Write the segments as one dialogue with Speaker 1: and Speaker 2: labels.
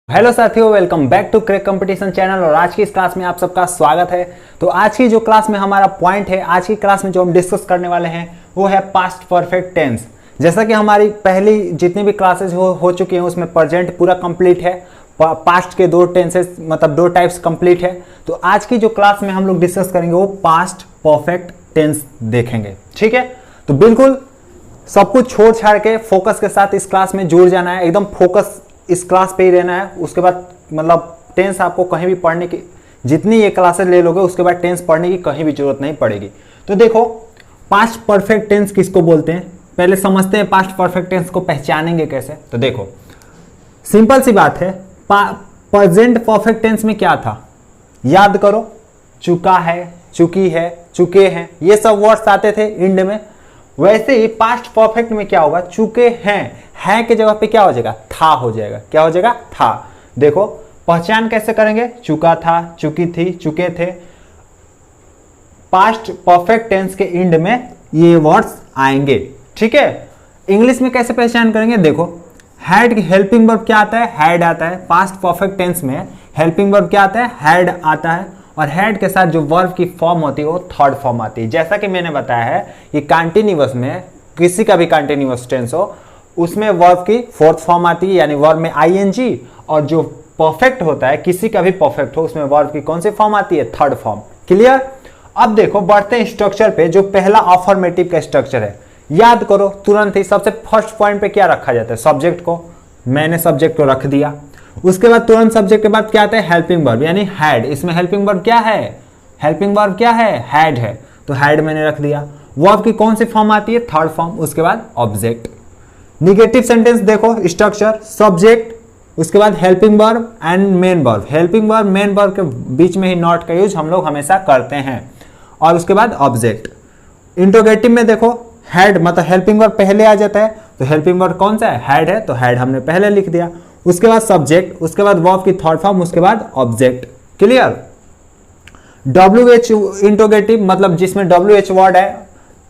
Speaker 1: Hello साथियों, welcome back to crack competition channel. और आज की इस क्लास में आप सबका स्वागत है। तो आज की जो क्लास में हमारा पॉइंट है, आज की क्लास में जो हम डिस्कस करने वाले हैं वो है पास्ट परफेक्ट टेंस। जैसा कि हमारी पहली जितनी भी क्लासेस हो चुकी हैं उसमें प्रेजेंट पूरा कंप्लीट है, पास्ट के दो टेंसेस मतलब दो टाइप्स कंप्लीट है। तो आज की जो क्लास में हम लोग डिस्कस करेंगे वो पास्ट परफेक्ट टेंस देखेंगे। ठीक है, तो बिल्कुल सब कुछ छोड़ छाड़ के फोकस के साथ इस क्लास में जुड़ जाना है, एकदम फोकस इस क्लास पे ही रहना है। उसके बाद मतलब टेंस आपको कहीं भी पढ़ने की, जितनी ये क्लासेस ले लोगे उसके बाद टेंस पढ़ने की कहीं भी जरूरत नहीं पड़ेगी। तो देखो, पास्ट परफेक्ट टेंस किसको बोलते हैं पहले समझते हैं। पास्ट परफेक्ट टेंस को पहचानेंगे कैसे, तो देखो सिंपल सी बात है। प्रेजेंट परफेक्ट टेंस में क्या था, याद करो, चुका है, चुकी है, चुके हैं, ये सब वर्ड्स आते थे इंड में। वैसे ही पास्ट परफेक्ट में क्या होगा, चुके हैं, है के जगह पे क्या हो जाएगा, था हो जाएगा। क्या हो जाएगा, था। देखो पहचान कैसे करेंगे, चुका था, चुकी थी, चुके थे। पास्ट परफेक्ट टेंस के इंड में ये वर्ड्स आएंगे। ठीक है, इंग्लिश में कैसे पहचान करेंगे, देखो हैड की हेल्पिंग वर्ब क्या आता है, हैड आता है। पास्ट परफेक्ट टेंस में हेल्पिंग वर्ब क्या आता है, हैड आता है। और हैड के साथ जो वर्ब की फॉर्म होती है वो थर्ड फॉर्म आती है। जैसा कि मैंने बताया है कि कंटिन्यूअस में किसी का भी कंटिन्यूअस टेंस हो उसमें वर्ब की फोर्थ फॉर्म आती है, यानी वर्ब में आईएनजी। और जो परफेक्ट होता है, किसी का भी परफेक्ट हो, उसमें वर्ब की कौन सी फॉर्म आती है, थर्ड फॉर्म। क्लियर। अब देखो बढ़ते हैं स्ट्रक्चर पे। जो पहला अफर्मेटिव का स्ट्रक्चर है, याद करो तुरंत ही। सबसे फर्स्ट पॉइंट पे क्या रखा जाता है, सब्जेक्ट को। मैंने सब्जेक्ट को रख दिया। उसके बाद तुरंत सब्जेक्ट के बाद क्या आता है, हेल्पिंग वर्ब यानी हैड। इसमें हेल्पिंग वर्ब क्या है, हेल्पिंग वर्ब क्या है, हैड है, तो हैड मैंने रख दिया। वर्ब की कौन सी फॉर्म आती है, थर्ड फॉर्म। उसके बाद ऑब्जेक्ट। निगेटिव सेंटेंस देखो स्ट्रक्चर, सब्जेक्ट, उसके बाद helping verb and main verb. Helping verb main verb के बीच में ही नॉट का यूज हम लोग हमेशा करते हैं। और उसके बाद ऑब्जेक्ट। इंट्रोगेटिव में देखो हैड मतलब हेल्पिंग वर्ब पहले आ जाता है, तो हेल्पिंग वर्ब कौन सा है, हैड है, तो हैड हमने पहले लिख दिया। उसके बाद सब्जेक्ट, उसके बाद वर्ब की थर्ड फॉर्म, उसके बाद ऑब्जेक्ट। क्लियर। WH इंट्रोगेटिव मतलब जिसमें WH वर्ड है,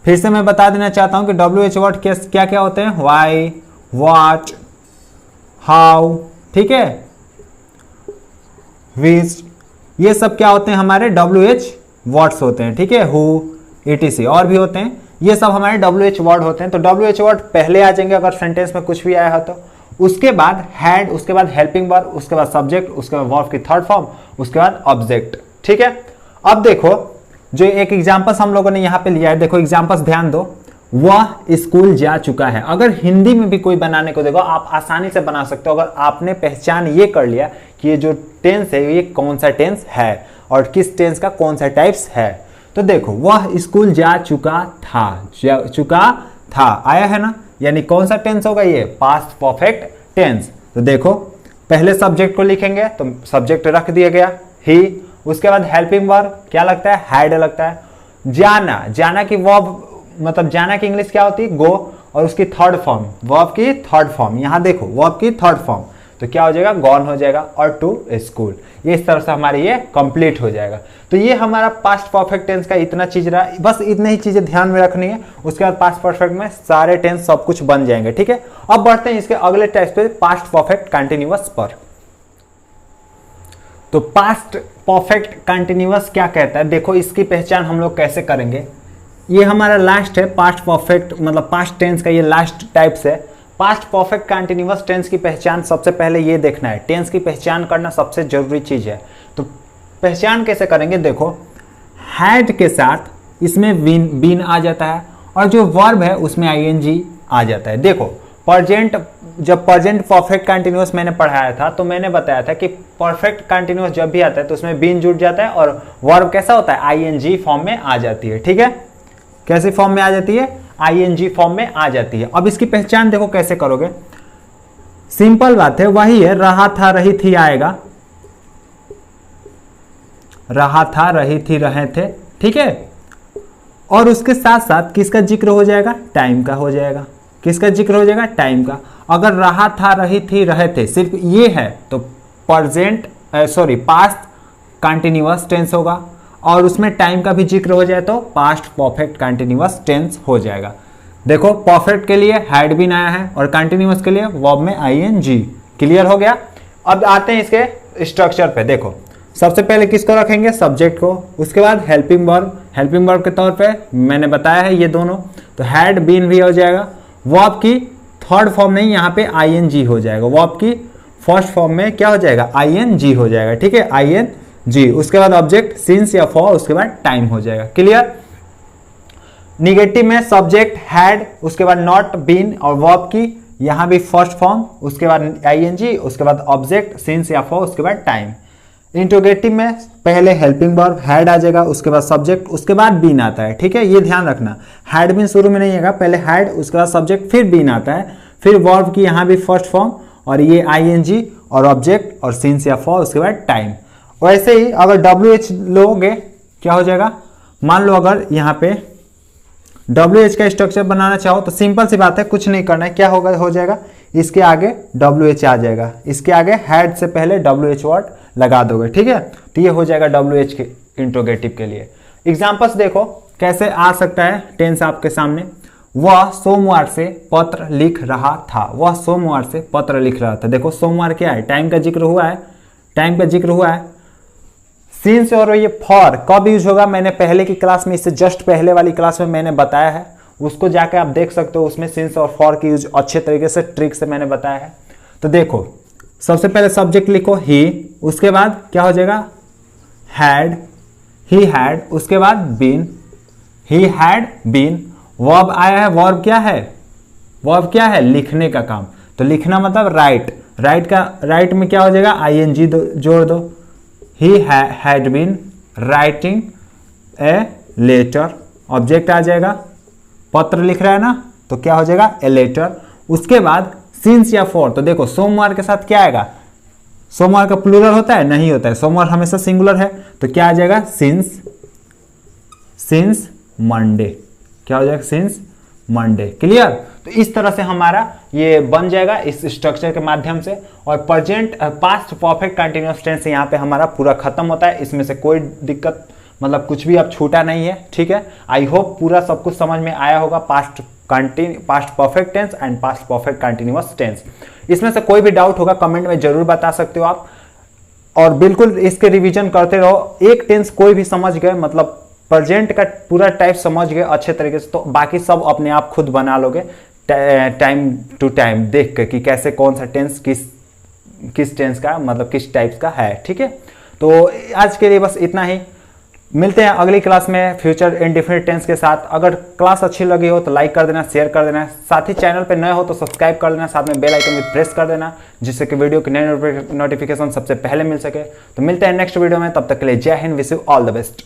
Speaker 1: फिर से मैं बता देना चाहता हूं कि WH वर्ड क्या क्या होते हैं, वाई, व्हाट, हाउ, ठीक है, विच, ये सब क्या होते हैं, हमारे WH वर्ड्स होते हैं। ठीक है, हु, etc और भी होते हैं, ये सब हमारे WH वर्ड होते हैं। तो WH वर्ड पहले आ जाएंगे अगर सेंटेंस में कुछ भी आया हो तो। उसके बाद हैड, उसके बाद हेल्पिंग वर्ब, उसके बाद सब्जेक्ट, उसके बाद वर्ब की थर्ड फॉर्म, उसके बाद ऑब्जेक्ट। ठीक है। अब देखो जो एक एग्जांपल्स हम लोगों ने यहाँ पे लिया है, देखो एग्जांपल्स ध्यान दो। वह स्कूल जा चुका है। अगर हिंदी में भी कोई बनाने को देखो आप आसानी से बना सकते हो, अगर आपने पहचान ये कर लिया कि ये जो टेंस है ये कौन सा टेंस है और किस टेंस का कौन सा टाइप्स है। तो देखो वह स्कूल जा चुका था, चुका था आया है ना, यानी कौन सा टेंस होगा, ये पास्ट परफेक्ट टेंस। तो देखो पहले सब्जेक्ट को लिखेंगे तो सब्जेक्ट रख दिया गया ही। उसके बाद हेल्पिंग वर्ब क्या लगता है, हैड लगता है। जाना, जाना की वर्ब मतलब जाना की इंग्लिश क्या होती है, गो, और उसकी थर्ड फॉर्म, वर्ब की थर्ड फॉर्म, यहां देखो वर्ब की थर्ड फॉर्म, तो क्या हो जाएगा, गॉन हो जाएगा। और टू स्कूल, ये इस तरह से हमारी ये कंप्लीट हो जाएगा। तो ये हमारा पास्ट परफेक्ट टेंस का इतना चीज रहा, बस इतनी ही चीजें ध्यान में रखनी है। उसके बाद पास्ट परफेक्ट में सारे टेंस सब कुछ बन जाएंगे। ठीक है, अब बढ़ते हैं इसके अगले टाइप पे, पास्ट परफेक्ट कंटिन्यूअस पर। तो पास्ट परफेक्ट कंटिन्यूअस क्या कहता है, देखो इसकी पहचान हम लोग कैसे करेंगे। ये हमारा लास्ट है पास्ट परफेक्ट मतलब पास्ट टेंस का ये लास्ट टाइप्स है। पास्ट परफेक्ट कंटिन्यूअस टेंस की पहचान सबसे पहले ये देखना है, टेंस की पहचान करना सबसे जरूरी चीज है। तो पहचान कैसे करेंगे, देखो हैड के साथ इसमें बीन आ जाता है और जो वर्ब है उसमें आईएनजी आ जाता है। देखो प्रेजेंट, जब प्रेजेंट परफेक्ट कंटिन्यूअस मैंने पढ़ाया था तो मैंने बताया था कि परफेक्ट कंटिन्यूअस जब भी आता है तो उसमें बीन जुड़ जाता है और वर्ब कैसा होता है, आईएनजी फॉर्म में आ जाती है। ठीक है, कैसे फॉर्म में आ जाती है, आईएनजी फॉर्म में आ जाती है। अब इसकी पहचान देखो कैसे करोगे, सिंपल बात है, वही है, रहा था रही थी आएगा, रहा था रही थी रहे थे। ठीक है, और उसके साथ साथ किसका जिक्र हो जाएगा, टाइम का हो जाएगा। किसका जिक्र हो जाएगा, टाइम का। अगर रहा था रही थी रहे थे सिर्फ ये है तो प्रेजेंट पास्ट कंटिन्यूअस टेंस होगा, और उसमें टाइम का भी जिक्र हो जाए तो पास्ट परफेक्ट कंटिन्यूअस टेंस हो जाएगा। देखो परफेक्ट के लिए हैड बीन आया है और कंटिन्यूअस के लिए वर्ब में आईएनजी। क्लियर हो गया। अब आते हैं इसके स्ट्रक्चर पे। देखो सबसे पहले किसको रखेंगे, सब्जेक्ट को, उसके बाद हेल्पिंग वर्ब। हेल्पिंग वर्ब के तौर पे मैंने बताया है ये दोनों, तो हैड बीन भी हो जाएगा। वर्ब की थर्ड फॉर्म नहीं, यहाँ पे आईएनजी हो जाएगा। वर्ब की फर्स्ट फॉर्म में क्या हो जाएगा, आईएनजी हो जाएगा, ठीक है, आईएनजी। उसके बाद ऑब्जेक्ट सिंस या फॉर, उसके बाद टाइम हो जाएगा। क्लियर। निगेटिव में सब्जेक्ट हैड, उसके बाद नॉट बीन, और वर्ब की यहाँ भी फर्स्ट फॉर्म, उसके बाद आईएनजी, उसके बाद ऑब्जेक्ट सिंस या फॉर, उसके बाद टाइम। इंट्रोगेटिव में पहले हेल्पिंग वर्ब हैड आ जाएगा, उसके बाद सब्जेक्ट, उसके बाद बीन आता है, ठीक है, ये ध्यान रखना। हैड बीन शुरू में नहीं आएगा, पहले हैड, उसके बाद सब्जेक्ट, फिर बीन आता है, फिर वर्ब की यहाँ भी फर्स्ट फॉर्म, और ये आईएनजी और ऑब्जेक्ट और सिंस या फॉर, उसके बाद टाइम। वैसे ही अगर WH लोगे क्या हो जाएगा, मान लो अगर यहाँ पे WH का स्ट्रक्चर बनाना चाहो तो सिंपल सी बात है, कुछ नहीं करना है, क्या होगा, हो जाएगा इसके आगे WH आ जाएगा, इसके आगे हैड से पहले WH वर्ड लगा दोगे, ठीक है, तो ये हो जाएगा WH के इंट्रोगेटिव के लिए। एग्जांपल्स देखो कैसे आ सकता है टेंस आपके सामने। वह सोमवार से पत्र लिख रहा था, वह सोमवार से पत्र लिख रहा था। देखो सोमवार क्या है, टाइम का जिक्र हुआ है, टाइम का जिक्र हुआ है। सिंस और ये फॉर कब यूज होगा, मैंने पहले की क्लास में, इससे जस्ट पहले वाली क्लास में मैंने बताया है, उसको जाके आप देख सकते हो, उसमें सिंस और फॉर की यूज अच्छे तरीके से ट्रिक से मैंने बताया है। तो देखो सबसे पहले सब्जेक्ट लिखो ही, उसके बाद क्या हो जाएगा हैड, ही हैड, उसके बाद been, he had been. Verb आया है, वर्ब क्या है, वर्ब क्या है, लिखने का काम, तो लिखना मतलब राइट, राइट का राइट में क्या हो जाएगा, आईएनजी जोड़ दो। He had been writing a letter, object आ जाएगा, पत्र लिख रहा है ना, तो क्या हो जाएगा ए लेटर। उसके बाद सिंस या फॉर, तो देखो सोमवार के साथ क्या आएगा, सोमवार का प्लूरल होता है, नहीं होता है, सोमवार हमेशा सिंगुलर है, तो क्या आ जाएगा सिंस, सिंस मंडे, क्या हो जाएगा सिंस मंडे। क्लियर। तो इस तरह से हमारा ये बन जाएगा इस स्ट्रक्चर के माध्यम से। और present past perfect continuous tense यहाँ पे हमारा पूरा खत्म होता है, इसमें से कोई दिक्कत मतलब कुछ भी अब छूटा नहीं है, ठीक है। आई होप पूरा सब कुछ समझ में आया होगा, past perfect tense and past perfect continuous tense. इसमें से कोई भी डाउट होगा कमेंट में जरूर बता सकते हो आप, और बिल्कुल इसके रिवीजन करते रहो। एक टेंस कोई भी समझ गए, मतलब प्रेजेंट का पूरा टाइप समझ गए अच्छे तरीके से, तो बाकी सब अपने आप खुद बना लोगे टाइम टू टाइम देख के कि कैसे कौन सा टेंस किस टेंस का मतलब किस टाइप का है, ठीक है। तो आज के लिए बस इतना ही, मिलते हैं अगली क्लास में फ्यूचर इंडेफिनिट टेंस के साथ। अगर क्लास अच्छी लगी हो तो लाइक कर देना, शेयर कर देना, साथ ही चैनल पे नए हो तो सब्सक्राइब कर देना, साथ में बेल आइकन भी प्रेस कर देना, जिससे कि वीडियो की नई नोटिफिकेशन सबसे पहले मिल सके। तो मिलते हैं नेक्स्ट वीडियो में, तब तक के लिए जय Hind, wish you all the best.